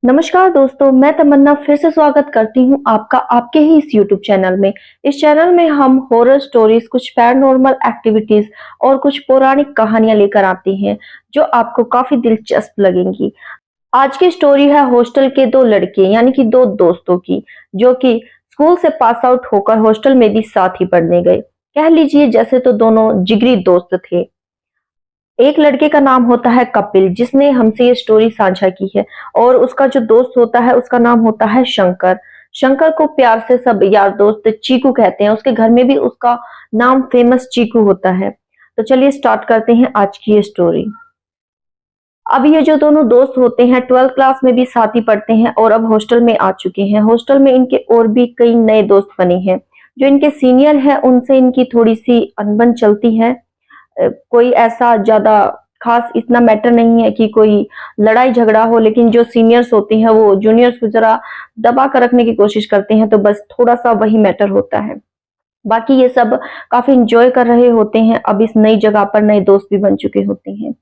नमस्कार दोस्तों, मैं तमन्ना फिर से स्वागत करती हूँ आपका आपके ही इस यूट्यूब चैनल में। इस चैनल में हम हॉरर स्टोरीज, कुछ पैरानॉर्मल एक्टिविटीज और कुछ पौराणिक कहानियां लेकर आते हैं जो आपको काफी दिलचस्प लगेंगी। आज की स्टोरी है हॉस्टल के दो लड़के यानी कि दो दोस्तों की, जो कि स्कूल से पास आउट होकर हॉस्टल में भी साथ ही पढ़ने गए। कह लीजिए जैसे तो दोनों जिगरी दोस्त थे। एक लड़के का नाम होता है कपिल, जिसने हमसे ये स्टोरी साझा की है, और उसका जो दोस्त होता है उसका नाम होता है शंकर। शंकर को प्यार से सब यार दोस्त चीकू कहते हैं। उसके घर में भी उसका नाम फेमस चीकू होता है। तो चलिए स्टार्ट करते हैं आज की ये स्टोरी। अब ये जो दोनों दोस्त होते हैं 12th क्लास में भी साथ ही पढ़ते हैं और अब हॉस्टल में आ चुके हैं। हॉस्टल में इनके और भी कई नए दोस्त बने हैं। जो इनके सीनियर हैं उनसे इनकी थोड़ी सी अनबन चलती है। कोई ऐसा ज्यादा खास इतना मैटर नहीं है कि कोई लड़ाई झगड़ा हो, लेकिन जो सीनियर्स होते हैं वो जूनियर्स को जरा दबा कर रखने की कोशिश करते हैं, तो बस थोड़ा सा वही मैटर होता है। बाकी ये सब काफी इंजॉय कर रहे होते हैं। अब इस नई जगह पर नए दोस्त भी बन चुके होते हैं।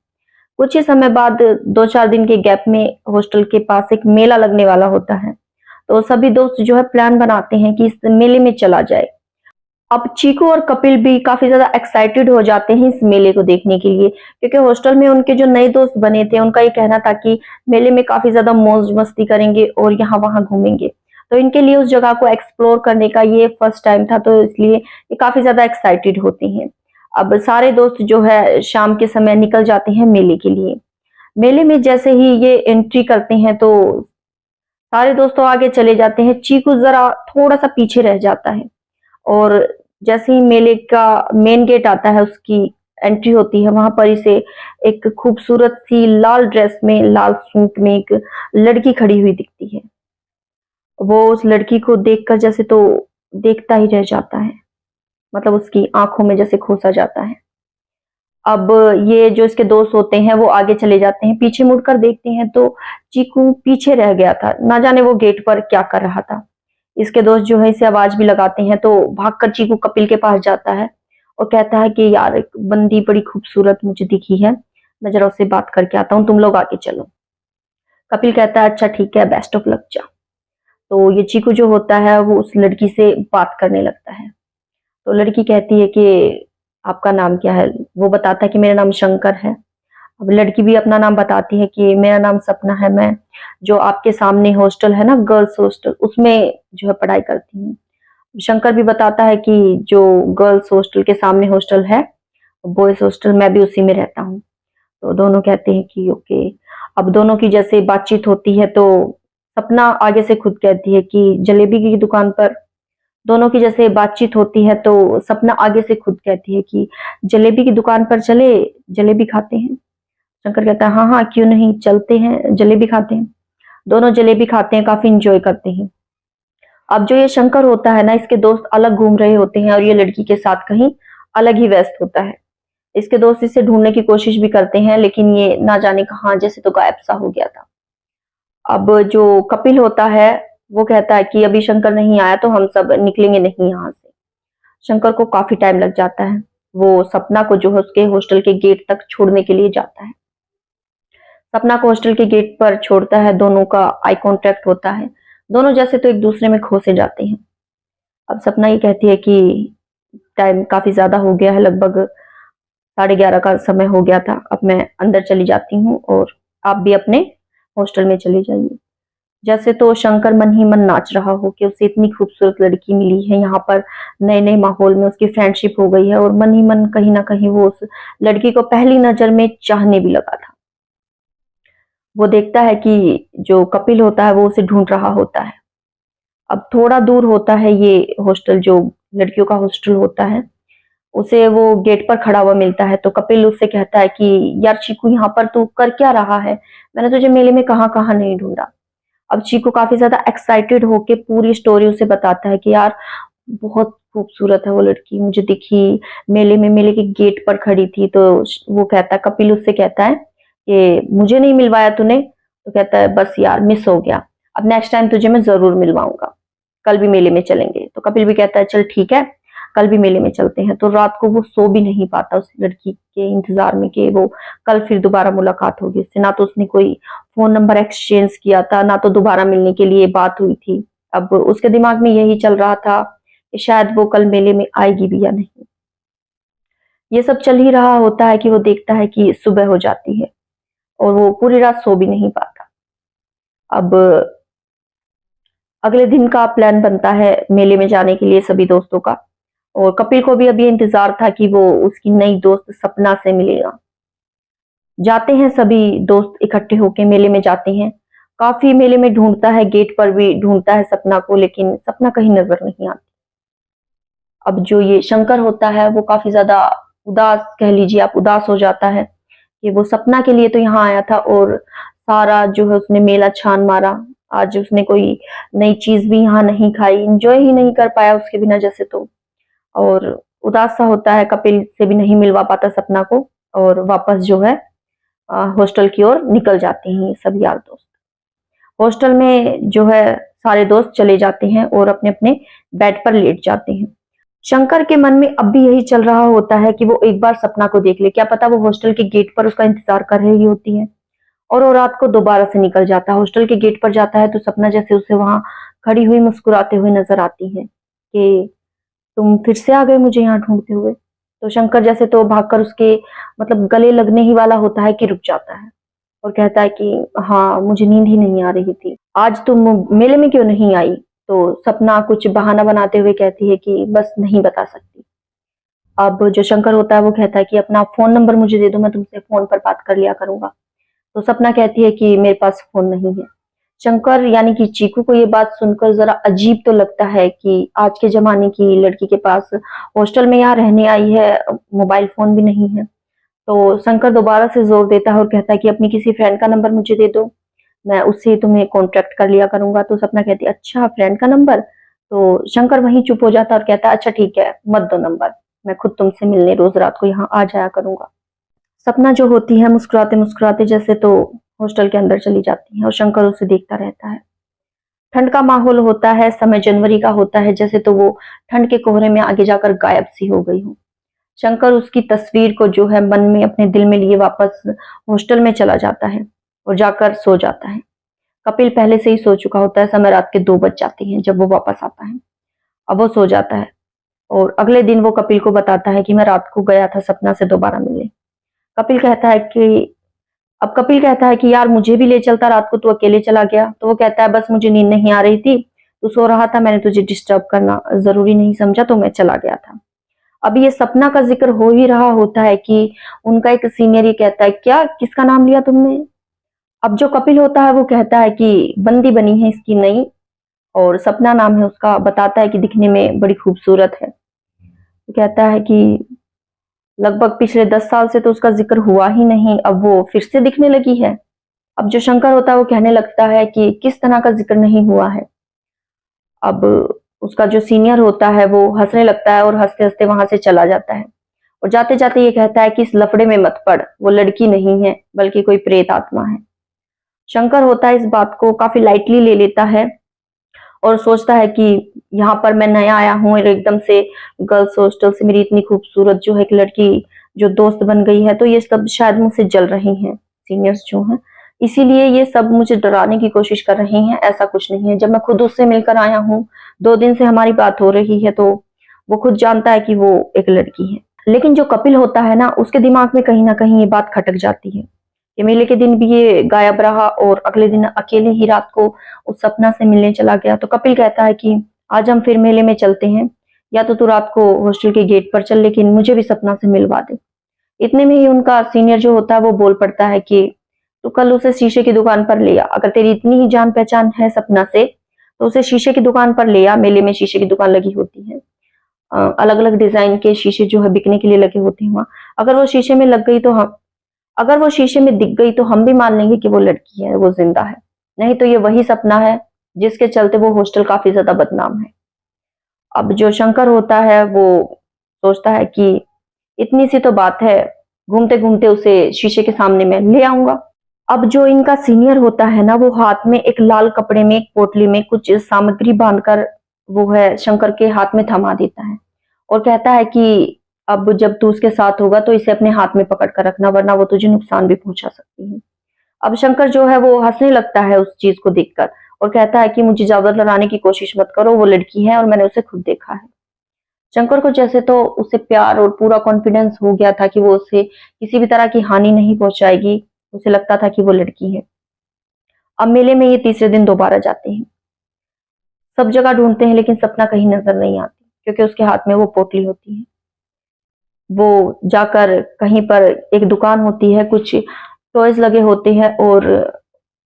कुछ ही समय बाद 2-4 दिन के गैप में हॉस्टल के पास एक मेला लगने वाला होता है। तो सभी दोस्त जो है प्लान बनाते हैं कि इस मेले में चला जाए। अब चीकू और कपिल भी काफी ज्यादा एक्साइटेड हो जाते हैं इस मेले को देखने के लिए, क्योंकि हॉस्टल में उनके जो नए दोस्त बने थे उनका ये कहना था कि मेले में काफी ज्यादा मौज मस्ती करेंगे और यहाँ वहां घूमेंगे। तो इनके लिए उस जगह को एक्सप्लोर करने का ये फर्स्ट टाइम था, तो इसलिए ये काफी ज्यादा एक्साइटेड होते हैं। अब सारे दोस्त जो है शाम के समय निकल जाते हैं मेले के लिए। मेले में जैसे ही ये एंट्री करते हैं तो सारे दोस्तों आगे चले जाते हैं। चीकू जरा थोड़ा सा पीछे रह जाता है, और जैसे ही मेले का मेन गेट आता है, उसकी एंट्री होती है, वहां पर इसे एक खूबसूरत सी लाल ड्रेस में, लाल सूट में एक लड़की खड़ी हुई दिखती है। वो उस लड़की को देखकर जैसे तो देखता ही रह जाता है, मतलब उसकी आंखों में जैसे खोसा जाता है। अब ये जो इसके दोस्त होते हैं वो आगे चले जाते हैं, पीछे मुड़कर देखते हैं तो चीकू पीछे रह गया था। ना जाने वो गेट पर क्या कर रहा था। इसके दोस्त जो है इसे आवाज भी लगाते हैं, तो भागकर चीकू कपिल के पास जाता है और कहता है कि यार एक बंदी बड़ी खूबसूरत मुझे दिखी है, मैं जरा उससे बात करके आता हूँ, तुम लोग आगे चलो। कपिल कहता है अच्छा ठीक है, बेस्ट ऑफ लक जा। तो ये चीकू जो होता है वो उस लड़की से बात करने लगता है। तो लड़की कहती है कि आपका नाम क्या है। वो बताता है कि मेरा नाम शंकर है। अब लड़की भी अपना नाम बताती है कि मेरा नाम सपना है, मैं जो आपके सामने हॉस्टल है ना, गर्ल्स हॉस्टल, उसमें जो है पढ़ाई करती हूँ। शंकर भी बताता है कि जो गर्ल्स हॉस्टल के सामने हॉस्टल है, बॉयज हॉस्टल, मैं भी उसी में रहता हूँ। तो दोनों कहते हैं कि ओके। अब दोनों की जैसे बातचीत होती है तो सपना आगे से खुद कहती है कि जलेबी की दुकान पर। दोनों की जैसे बातचीत होती है तो सपना आगे से खुद कहती है कि जलेबी की दुकान पर चले, जलेबी खाते हैं। शंकर कहता है हाँ हाँ क्यों नहीं, चलते हैं, जलेबी खाते हैं। दोनों जलेबी खाते हैं, काफी इंजॉय करते हैं। अब जो ये शंकर होता है ना, इसके दोस्त अलग घूम रहे होते हैं और ये लड़की के साथ कहीं अलग ही व्यस्त होता है। इसके दोस्त इसे ढूंढने की कोशिश भी करते हैं, लेकिन ये ना जाने कहाँ जैसे तो गायब सा हो गया था। अब जो कपिल होता है वो कहता है कि अभी शंकर नहीं आया तो हम सब निकलेंगे नहीं यहाँ से। शंकर को काफी टाइम लग जाता है। वो सपना को जो है उसके हॉस्टल के गेट तक छोड़ने के लिए जाता है। सपना को हॉस्टल के गेट पर छोड़ता है, दोनों का आई कांटेक्ट होता है। दोनों जैसे तो एक दूसरे में खो से जाते हैं। अब सपना ये कहती है कि टाइम काफी ज्यादा हो गया है, लगभग 11:30 का समय हो गया था। अब मैं अंदर चली जाती हूँ और आप भी अपने हॉस्टल में चली जाइए। जैसे तो शंकर मन ही मन नाच रहा हो कि उसे इतनी खूबसूरत लड़की मिली है, यहाँ पर नए नए माहौल में उसकी फ्रेंडशिप हो गई है, और मन ही मन कहीं ना कहीं वो उस लड़की को पहली नजर में चाहने भी लगा था। वो देखता है कि जो कपिल होता है वो उसे ढूंढ रहा होता है। अब थोड़ा दूर होता है ये हॉस्टल, जो लड़कियों का हॉस्टल होता है। उसे वो गेट पर खड़ा हुआ मिलता है, तो कपिल उससे कहता है कि यार चीकू, यहाँ पर तू कर क्या रहा है, मैंने तुझे मेले में कहाँ कहाँ नहीं ढूंढा। अब चीकू काफी ज्यादा एक्साइटेड होके पूरी स्टोरी उसे बताता है कि यार बहुत खूबसूरत है वो लड़की, मुझे दिखी मेले में, मेले के गेट पर खड़ी थी। तो वो कहता है, कपिल उससे कहता है कि मुझे नहीं मिलवाया तूने। तो कहता है बस यार मिस हो गया, अब नेक्स्ट टाइम तुझे मैं जरूर मिलवाऊंगा, कल भी मेले में चलेंगे। तो कपिल भी कहता है चल ठीक है, कल भी मेले में चलते हैं। तो रात को वो सो भी नहीं पाता उस लड़की के इंतजार में कि वो कल फिर दोबारा मुलाकात होगी उससे। ना तो उसने कोई फोन नंबर एक्सचेंज किया था, ना तो दोबारा मिलने के लिए बात हुई थी। अब उसके दिमाग में यही चल रहा था कि शायद वो कल मेले में आएगी भी या नहीं। ये सब चल ही रहा होता है कि वो देखता है कि सुबह हो जाती है और वो पूरी रात सो भी नहीं पाता। अब अगले दिन का प्लान बनता है मेले में जाने के लिए सभी दोस्तों का। और कपिल को भी अभी इंतजार था कि वो उसकी नई दोस्त सपना से मिलेगा। जाते हैं सभी दोस्त इकट्ठे होके मेले में जाते हैं। काफी मेले में ढूंढता है, गेट पर भी ढूंढता है सपना को, लेकिन सपना कहीं नजर नहीं आती। अब जो ये शंकर होता है वो काफी ज्यादा उदास, कह लीजिए आप, उदास हो जाता है कि वो सपना के लिए तो यहाँ आया था और सारा जो है उसने मेला छान मारा। आज उसने कोई नई चीज भी यहाँ नहीं खाई, इंजॉय ही नहीं कर पाया उसके बिना जैसे तो। और उदास सा होता है, कपिल से भी नहीं मिलवा पाता सपना को और वापस जो है हॉस्टल की ओर निकल जाते हैं सब यार दोस्त। हॉस्टल में जो है सारे दोस्त चले जाते हैं और अपने अपने बेड पर लेट जाते हैं। शंकर के मन में अब भी यही चल रहा होता है कि वो एक बार सपना को देख ले, क्या पता वो हॉस्टल के गेट पर उसका इंतजार कर रही होती है। और वो रात को दोबारा से निकल जाता है, हॉस्टल के गेट पर जाता है तो सपना जैसे उसे वहां खड़ी हुई मुस्कुराते हुए नजर आती है कि तुम फिर से आ गए मुझे यहाँ ढूंढते हुए। तो शंकर जैसे तो भागकर उसके मतलब गले लगने ही वाला होता है कि रुक जाता है और कहता है कि हाँ, मुझे नींद ही नहीं आ रही थी, आज तुम मेले में क्यों नहीं आई। तो सपना कुछ बहाना बनाते हुए कहती है कि बस नहीं बता सकती। अब जो शंकर होता है वो कहता है कि अपना फोन नंबर मुझे दे दो, मैं तुमसे फोन पर बात कर लिया करूंगा। तो सपना कहती है कि मेरे पास फोन नहीं है। शंकर यानी कि चीकू को ये बात सुनकर जरा अजीब तो लगता है कि आज के जमाने की लड़की के पास हॉस्टल में यहाँ रहने आई है, मोबाइल फोन भी नहीं है। तो शंकर दोबारा से जोर देता है और कहता है कि अपनी किसी फ्रेंड का नंबर मुझे दे दो, मैं उससे तुम्हें कांटेक्ट कर लिया करूंगा। तो सपना कहती है अच्छा, फ्रेंड का नंबर। तो शंकर वहीं चुप हो जाता है और कहता है अच्छा ठीक है, मत दो नंबर, मैं खुद तुमसे मिलने रोज रात को यहाँ आ जाया करूंगा। सपना जो होती है मुस्कुराते मुस्कुराते जैसे तो हॉस्टल के अंदर चली जाती है और शंकर उसे देखता रहता है। ठंड का माहौल होता है, समय जनवरी का होता है, जैसे तो वो ठंड के कोहरे में आगे जाकर गायब सी हो गई हो। शंकर उसकी तस्वीर को जो है मन में अपने दिल में लिए वापस हॉस्टल में चला जाता है और जाकर सो जाता है। कपिल पहले से ही सो चुका होता है, समय रात के 2 बज जाते हैं जब वो वापस आता है। अब वो सो जाता है और अगले दिन वो कपिल को बताता है कि मैं रात को गया था सपना से दोबारा मिलने। कपिल कहता है कि अब कपिल कहता है कि यार मुझे भी ले चलता, रात को तू अकेले चला गया। तो वो कहता है बस मुझे नींद नहीं आ रही थी, तू सो रहा था, मैंने तुझे डिस्टर्ब करना जरूरी नहीं समझा तो मैं चला गया था। अब ये सपना का जिक्र हो ही रहा होता है कि उनका एक सीनियर ये कहता है क्या, किसका नाम लिया तुमने। अब जो कपिल होता है वो कहता है कि बंदी बनी है इसकी नई, और सपना नाम है उसका, बताता है कि दिखने में बड़ी खूबसूरत है। तो कहता है कि लगभग पिछले 10 साल से तो उसका जिक्र हुआ ही नहीं, अब वो फिर से दिखने लगी है। अब जो शंकर होता है वो कहने लगता है कि किस तरह का जिक्र नहीं हुआ है। अब उसका जो सीनियर होता है वो हंसने लगता है और हंसते हंसते वहां से चला जाता है और जाते जाते ये कहता है कि इस लफड़े में मत पड़, वो लड़की नहीं है बल्कि कोई प्रेत आत्मा है। शंकर होता है इस बात को काफी लाइटली ले लेता है और सोचता है कि यहाँ पर मैं नया आया हूँ और एकदम से गर्ल्स हॉस्टल से मेरी इतनी खूबसूरत जो है एक लड़की जो दोस्त बन गई है, तो ये सब शायद मुझसे जल रही हैं सीनियर्स जो हैं, इसीलिए ये सब मुझे डराने की कोशिश कर रही हैं। ऐसा कुछ नहीं है, जब मैं खुद उससे मिलकर आया हूँ, 2 दिन से हमारी बात हो रही है, तो वो खुद जानता है कि वो एक लड़की है। लेकिन जो कपिल होता है ना, उसके दिमाग में कहीं ना कहीं ये बात खटक जाती है कि मेले के दिन भी ये गायब रहा और अगले दिन अकेले ही रात को उस सपना से मिलने चला गया। तो कपिल कहता है कि आज हम फिर मेले में चलते हैं, या तो तू रात को हॉस्टल के गेट पर चल, लेकिन मुझे भी सपना से मिलवा दे। इतने में ही उनका सीनियर जो होता है वो बोल पड़ता है कि तू कल उसे शीशे की दुकान पर ले आ, अगर तेरी इतनी ही जान पहचान है सपना से तो उसे शीशे की दुकान पर ले आ। मेले में शीशे की दुकान लगी होती है, अलग अलग डिजाइन के शीशे जो है बिकने के लिए लगे होते हैं वहां। अगर वो शीशे में लग गई तो हम अगर वो शीशे में दिख गई तो हम भी मान लेंगे कि वो लड़की है, वो जिंदा है, नहीं तो ये वही सपना है जिसके चलते वो हॉस्टल काफी ज्यादा बदनाम है। अब जो शंकर होता है वो सोचता है कि इतनी सी तो बात है, घूमते घूमते उसे शीशे के सामने में ले आऊंगा। अब जो इनका सीनियर होता है ना, वो हाथ में एक लाल कपड़े में एक पोटली में कुछ सामग्री बांधकर वो है शंकर के हाथ में थमा देता है और कहता है कि अब जब तू उसके साथ होगा तो इसे अपने हाथ में पकड़ कर रखना, वरना वो तुझे नुकसान भी पहुंचा सकती है। अब शंकर जो है वो हंसने लगता है उस चीज को देखकर और कहता है कि मुझे ज्यादा लड़ाने की कोशिश मत करो, वो लड़की है और मैंने उसे खुद देखा है। शंकर को जैसे तो उसे प्यार और पूरा कॉन्फिडेंस हो गया था कि वो उसे किसी भी तरह की हानि नहीं पहुंचाएगी। उसे लगता था कि वो लड़की है। अब मेले में ये तीसरे दिन दोबारा जाते हैं। सब जगह ढूंढते हैं लेकिन सपना कहीं नजर नहीं आती, क्योंकि उसके हाथ में वो पोटली होती है। वो जाकर कहीं पर एक दुकान होती है, कुछ टॉयज लगे होते हैं और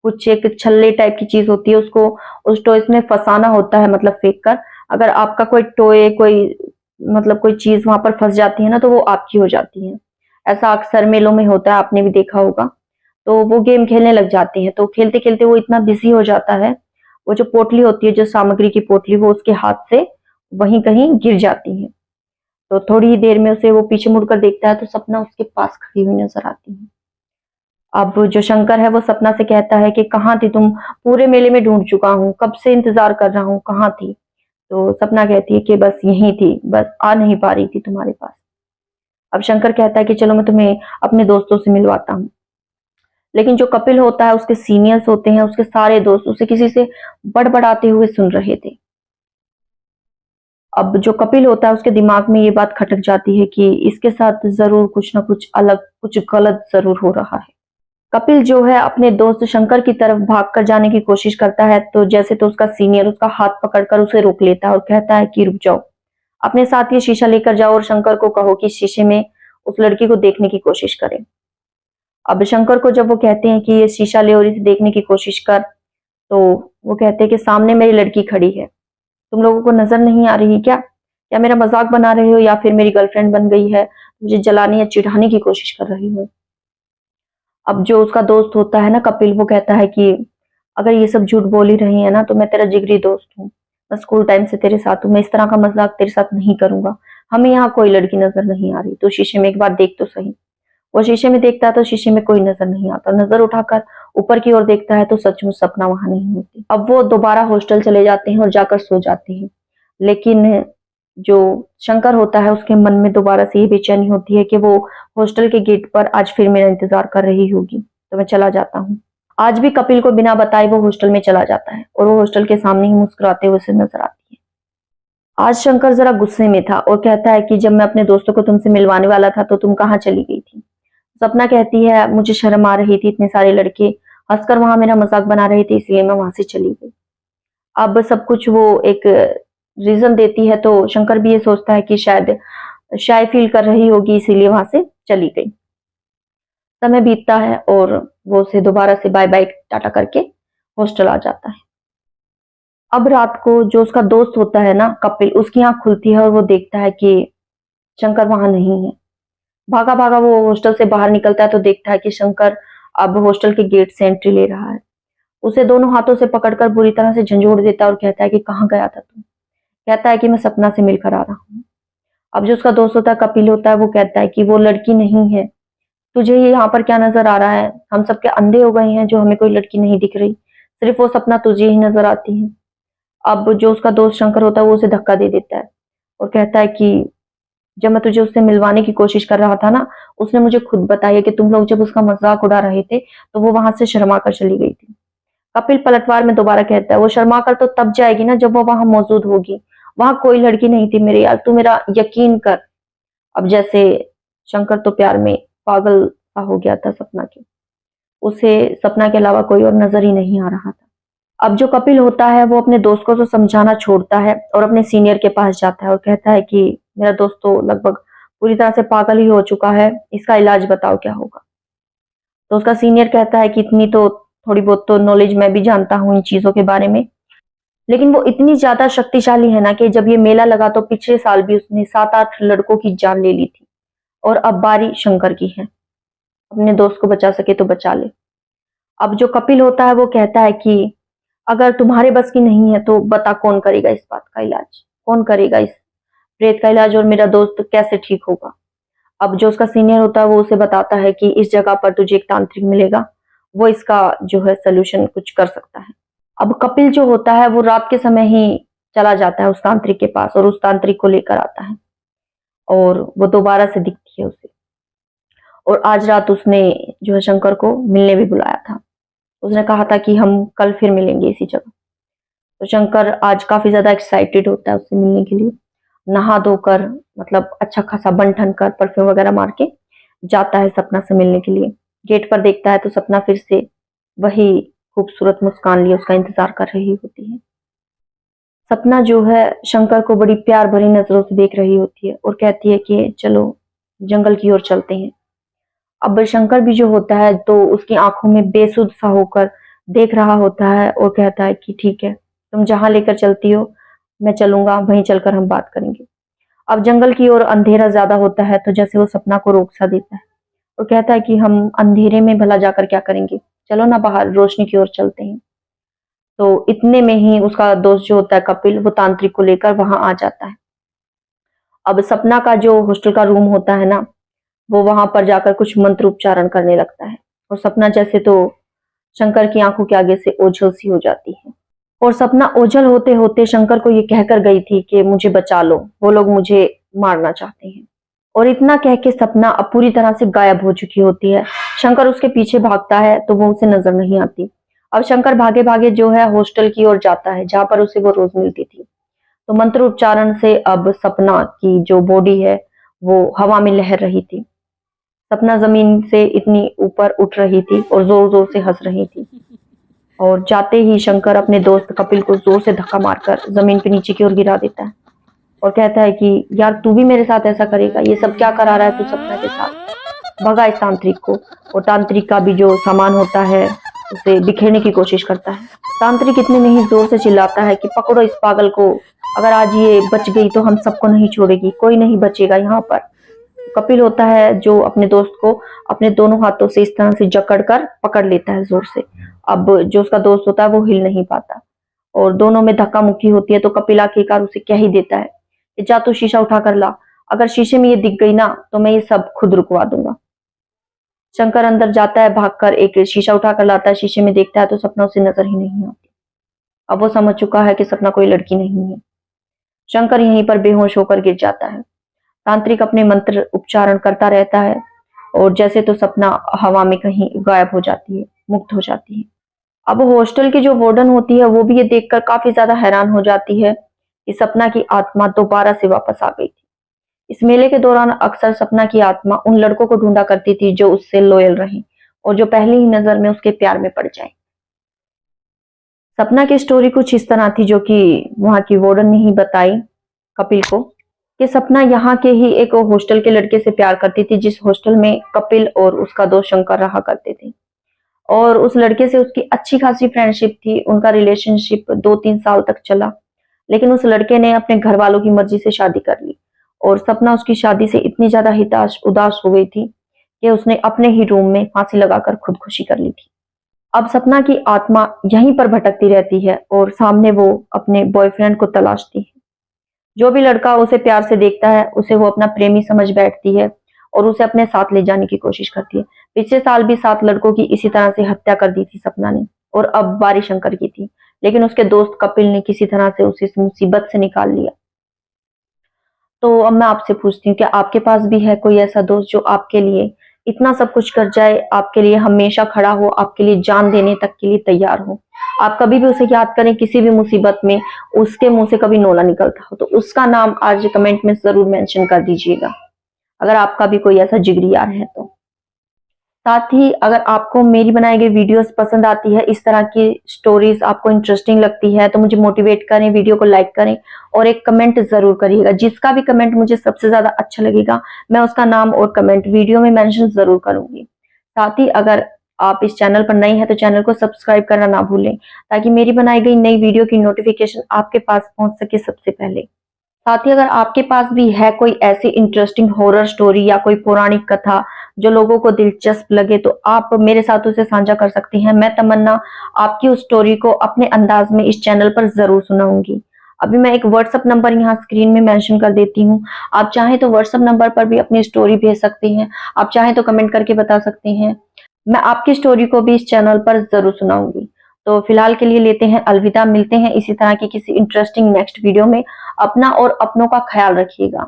कुछ एक छल्ले टाइप की चीज होती है, उसको उस टॉयज में फंसाना होता है, मतलब फेंक कर। अगर आपका कोई टॉय कोई मतलब कोई चीज वहां पर फंस जाती है ना, तो वो आपकी हो जाती है। ऐसा अक्सर मेलों में होता है, आपने भी देखा होगा। तो वो गेम खेलने लग जाते हैं। तो खेलते खेलते वो इतना बिजी हो जाता है, वो जो पोटली होती है, जो सामग्री की पोटली, वो उसके हाथ से वहीं कहीं गिर जाती है। तो थोड़ी ही देर में उसे वो पीछे मुड़कर देखता है तो सपना उसके पास खड़ी हुई नजर आती है। अब जो शंकर है वो सपना से कहता है कि कहाँ थी तुम, पूरे मेले में ढूंढ चुका हूँ, कब से इंतजार कर रहा हूँ, कहाँ थी। तो सपना कहती है कि बस यहीं थी, बस आ नहीं पा रही थी तुम्हारे पास। अब शंकर कहता है कि चलो मैं तुम्हें अपने दोस्तों से मिलवाता हूँ। लेकिन जो कपिल होता है, उसके सीनियर्स होते हैं, उसके सारे दोस्त उसे किसी से बड़बड़ाते हुए सुन रहे थे। अब जो कपिल होता है उसके दिमाग में ये बात खटक जाती है कि इसके साथ जरूर कुछ ना कुछ अलग, कुछ गलत जरूर हो रहा है। कपिल जो है अपने दोस्त शंकर की तरफ भागकर जाने की कोशिश करता है, तो जैसे तो उसका सीनियर उसका हाथ पकड़कर उसे रोक लेता है और कहता है कि रुक जाओ, अपने साथ ये शीशा लेकर जाओ और शंकर को कहो कि शीशे में उस लड़की को देखने की कोशिश करे। अब शंकर को जब वो कहते हैं कि ये शीशा ले और इसे देखने की कोशिश कर, तो वो कहते हैं कि सामने मेरी लड़की खड़ी है, तुम लोगों को नजर नहीं आ रही क्या? क्या मेरा मजाक बना रहे हो या फिर मेरी गर्लफ्रेंड बन गई है, मुझे जलाने या चिढ़ाने की कोशिश कर रही हो? अब जो उसका दोस्त होता है ना कपिल, वो कहता है कि अगर ये सब झूठ बोल ही रही है ना, तो मैं तेरा जिगरी दोस्त हूँ, मैं स्कूल टाइम से तेरे साथ हूँ, मैं इस तरह का मजाक तेरे साथ नहीं करूंगा। हमें यहाँ कोई लड़की नजर नहीं आ रही, तो शीशे में एक बार देख तो सही। वो शीशे में देखता है तो शीशे में कोई नजर नहीं आता, नजर उठाकर ऊपर की ओर देखता है तो सचमुच सपना वहां नहीं होती। अब वो दोबारा हॉस्टल चले जाते हैं और जाकर सो जाते हैं। लेकिन जो शंकर होता है उसके मन में दोबारा से ये बेचैनी होती है कि वो हॉस्टल के गेट पर आज फिर मेरा इंतजार कर रही होगी, तो मैं चला जाता हूँ। आज भी कपिल को बिना बताए वो हॉस्टल में चला जाता है और वो हॉस्टल के सामने ही मुस्कुराते हुए उसे नजर आती है। आज शंकर जरा गुस्से में था और कहता है कि जब मैं अपने दोस्तों को तुमसे मिलवाने वाला था तो तुम कहाँ चली गई थी? सपना कहती है मुझे शर्म आ रही थी, इतने सारे लड़के हंसकर वहां मेरा मजाक बना रहे थे, इसलिए मैं वहां से चली गई। अब सब कुछ वो एक रीजन देती है, तो शंकर भी ये सोचता है कि शायद शाय फील कर रही होगी, इसीलिए वहां से चली गई। समय बीतता है और वो उसे दोबारा से बाय बाय टाटा करके हॉस्टल आ जाता है। अब रात को जो उसका दोस्त होता है ना कपिल, उसकी आंख खुलती है और वो देखता है कि शंकर वहां नहीं है। भागा भागा वो हॉस्टल से बाहर निकलता है तो देखता है कि शंकर अब हॉस्टल के गेट से एंट्री ले रहा है। उसे दोनों हाथों से पकड़कर बुरी तरह से झंझोड़ देता है और कहता है कि कहाँ गया था तुम? कहता है कि मैं सपना से मिलकर आ रहा हूँ। अब जो उसका दोस्त होता है कपिल होता है, वो कहता है कि वो लड़की नहीं है, तुझे ये यहाँ पर क्या नजर आ रहा है? हम सब क्या अंधे हो गए हैं जो हमें कोई लड़की नहीं दिख रही? सिर्फ वो सपना तुझे ही नजर आती है। अब जो उसका दोस्त शंकर होता है वो उसे धक्का दे देता है और कहता है कि जब मैं तुझे उससे मिलवाने की कोशिश कर रहा था ना, उसने मुझे खुद बताया कि तुम लोग जब उसका मजाक उड़ा रहे थे तो वो वहां से शर्मा कर चली गई थी। कपिल पलटवार में दोबारा कहता है वो शर्मा कर तो तब जाएगी ना जब वो वहां मौजूद होगी, वहां कोई लड़की नहीं थी मेरे यार, तू मेरा यकीन कर। अब जैसे शंकर तो प्यार में पागल सा हो गया था सपना के, उसे सपना के अलावा कोई और नजर ही नहीं आ रहा था। अब जो कपिल होता है वो अपने दोस्त को तो समझाना छोड़ता है और अपने सीनियर के पास जाता है और कहता है कि मेरा दोस्त तो लगभग पूरी तरह से पागल ही हो चुका है, इसका इलाज बताओ क्या होगा। तो उसका सीनियर कहता है कि इतनी तो थोड़ी बहुत तो नॉलेज मैं भी जानता हूँ इन चीजों के बारे में, लेकिन वो इतनी ज्यादा शक्तिशाली है ना कि जब ये मेला लगा तो पिछले साल भी उसने 7-8 लड़कों की जान ले ली थी और अब बारी शंकर की है, अपने दोस्त को बचा सके तो बचा ले। अब जो कपिल होता है वो कहता है कि अगर तुम्हारे बस की नहीं है तो बता कौन करेगा इस बात का इलाज, कौन करेगा इस प्रेत का इलाज और मेरा दोस्त कैसे ठीक होगा। अब जो उसका सीनियर होता है वो उसे बताता है कि इस जगह पर तुझे एक तांत्रिक मिलेगा, वो इसका जो है सोल्यूशन कुछ कर सकता है। अब कपिल जो होता है वो रात के समय ही चला जाता है उस तांत्रिक के पास और उस तांत्रिक को लेकर आता है। और वो दोबारा से दिखती है उसे। और आज रात उसने जो है शंकर को मिलने भी बुलाया था। उसने कहा था कि हम कल फिर मिलेंगे इसी जगह। तो शंकर आज काफी ज्यादा एक्साइटेड होता है उससे मिलने के लिए। नहा धोकर मतलब अच्छा खासा बन ठन कर परफ्यूम वगैरह मार के जाता है सपना से मिलने के लिए। गेट पर देखता है तो सपना फिर से वही खूबसूरत मुस्कान लिए उसका इंतजार कर रही होती है। सपना जो है शंकर को बड़ी प्यार भरी नजरों से देख रही होती है और कहती है कि चलो जंगल की ओर चलते हैं। अब शंकर भी जो होता है तो उसकी आंखों में बेसुध सा होकर देख रहा होता है और कहता है कि ठीक है, तुम जहां लेकर चलती हो मैं चलूंगा, वहीं चलकर हम बात करेंगे। अब जंगल की ओर अंधेरा ज्यादा होता है तो जैसे वो सपना को रोक सा देता है और कहता है कि हम अंधेरे में भला जाकर क्या करेंगे, चलो ना बाहर रोशनी की ओर चलते हैं। तो इतने में ही उसका दोस्त जो होता है कपिल, वो तांत्रिक को लेकर वहां आ जाता है। अब सपना का जो हॉस्टल का रूम होता है ना, वो वहां पर जाकर कुछ मंत्र उच्चारण करने लगता है और सपना जैसे तो शंकर की आंखों के आगे से ओझल सी हो जाती है। और सपना ओझल होते होते शंकर को ये कहकर गई थी कि मुझे बचा लो, वो लोग मुझे मारना चाहते हैं। और इतना कह के सपना अब पूरी तरह से गायब हो चुकी होती है। शंकर उसके पीछे भागता है तो वो उसे नजर नहीं आती। अब शंकर भागे भागे जो है हॉस्टल की ओर जाता है जहां पर उसे वो रोज मिलती थी। तो मंत्र उच्चारण से अब सपना की जो बॉडी है वो हवा में लहर रही थी। सपना जमीन से इतनी ऊपर उठ रही थी और जोर जोर से हंस रही थी। और जाते ही शंकर अपने दोस्त कपिल को जोर से धक्का मारकर जमीन पे नीचे की ओर गिरा देता है और कहता है कि यार तू भी मेरे साथ ऐसा करेगा, ये सब क्या करा रहा है तू सपना के साथ, भगा इस तांत्रिक को। और तांत्रिक का भी जो सामान होता है उसे बिखेरने की कोशिश करता है। तांत्रिक इतने में ही जोर से चिल्लाता है कि पकड़ो इस पागल को, अगर आज ये बच गई तो हम सबको नहीं छोड़ेगी, कोई नहीं बचेगा यहाँ पर। कपिल होता है जो अपने दोस्त को अपने दोनों हाथों से इस तरह से जकड़ कर पकड़ लेता है जोर से। अब जो उसका दोस्त होता है वो हिल नहीं पाता और दोनों में धक्का मुक्की होती है। तो कपिल आखिरकार उसे कह ही देता है कि जा तू शीशा उठा कर ला, अगर शीशे में ये दिख गई ना तो मैं ये सब खुद रुकवा दूंगा। शंकर अंदर जाता है, भागकर एक शीशा उठा कर लाता है, शीशे में देखता है तो सपना उसे नजर ही नहीं आती। अब वो समझ चुका है कि सपना कोई लड़की नहीं है। शंकर यहीं पर बेहोश होकर गिर जाता है। तांत्रिक अपने मंत्र उच्चारण करता रहता है और जैसे तो सपना हवा में कहीं गायब हो जाती है, मुक्त हो जाती है। अब हॉस्टल की जो वार्डन होती है वो भी ये देखकर काफी ज्यादा हैरान हो जाती है कि सपना की आत्मा दोबारा से वापस आ गई थी। इस मेले के दौरान अक्सर सपना की आत्मा उन लड़कों को ढूंढा करती थी जो उससे लॉयल रहें और जो पहली ही नजर में उसके प्यार में पड़ जाएं। सपना की स्टोरी कुछ इस तरह थी जो कि वहां की वार्डन ने ही बताई कपिल को, कि सपना यहाँ के ही एक हॉस्टल के लड़के से प्यार करती थी जिस हॉस्टल में कपिल और उसका दोस्त शंकर रहा करते थे। और उस लड़के से उसकी अच्छी खासी फ्रेंडशिप थी, उनका रिलेशनशिप 2-3 साल तक चला। लेकिन उस लड़के ने अपने घर वालों की मर्जी से शादी कर ली और सपना उसकी शादी से इतनी ज्यादा हिताश उदास हो गई थी कि उसने अपने ही रूम में फांसी लगाकर खुदकुशी कर ली थी। अब सपना की आत्मा यहीं पर भटकती रहती है और सामने वो अपने बॉयफ्रेंड को तलाशती है। जो भी लड़का उसे प्यार से देखता है उसे वो अपना प्रेमी समझ बैठती है और उसे अपने साथ ले जाने की कोशिश करती है। पिछले साल भी 7 लड़कों की इसी तरह से हत्या कर दी थी सपना ने और अब बारी शंकर की थी। लेकिन उसके दोस्त कपिल ने किसी तरह से उसे इस मुसीबत से निकाल लिया। तो अब मैं आपसे पूछती हूँ, क्या आपके पास भी है कोई ऐसा दोस्त जो आपके लिए इतना सब कुछ कर जाए, आपके लिए हमेशा खड़ा हो, आपके लिए जान देने तक के लिए तैयार हो? आप कभी भी उसे याद करें, किसी भी मुसीबत में उसके मुंह से कभी नोला निकलता हो तो उसका नाम आज कमेंट में जरूर मेंशन कर दीजिएगा, अगर आपका भी कोई ऐसा जिगरी यार है तो। साथ ही अगर आपको मेरी बनाई गई वीडियोस पसंद आती है, इस तरह की स्टोरीज आपको इंटरेस्टिंग लगती है, तो मुझे मोटिवेट करें, वीडियो को लाइक करें और एक कमेंट जरूर करिएगा। जिसका भी कमेंट मुझे सबसे ज्यादा अच्छा लगेगा मैं उसका नाम और कमेंट वीडियो में मेंशन जरूर करूंगी। साथ ही अगर आप इस चैनल पर नए हैं तो चैनल को सब्सक्राइब करना ना भूलें, ताकि मेरी बनाई गई नई वीडियो की नोटिफिकेशन आपके पास पहुंच सके सबसे पहले। साथ ही अगर आपके पास भी है कोई ऐसी इंटरेस्टिंग हॉरर स्टोरी या कोई पौराणिक कथा जो लोगों को दिलचस्प लगे तो आप मेरे साथ उसे साझा कर सकती हैं। मैं तमन्ना आपकी उस स्टोरी को अपने अंदाज में इस चैनल पर जरूर सुनाऊंगी। अभी मैं एक व्हाट्सएप नंबर यहाँ स्क्रीन में मेंशन कर देती हूँ, आप चाहें तो व्हाट्सएप नंबर पर भी अपनी स्टोरी भेज सकती हैं, आप चाहें तो कमेंट करके बता सकती हैं। मैं आपकी स्टोरी को भी इस चैनल पर जरूर सुनाऊंगी। तो फिलहाल के लिए लेते हैं अलविदा, मिलते हैं इसी तरह की किसी इंटरेस्टिंग नेक्स्ट वीडियो में। अपना और अपनों का ख्याल रखिएगा।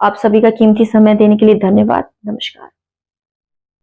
आप सभी का कीमती समय देने के लिए धन्यवाद। नमस्कार।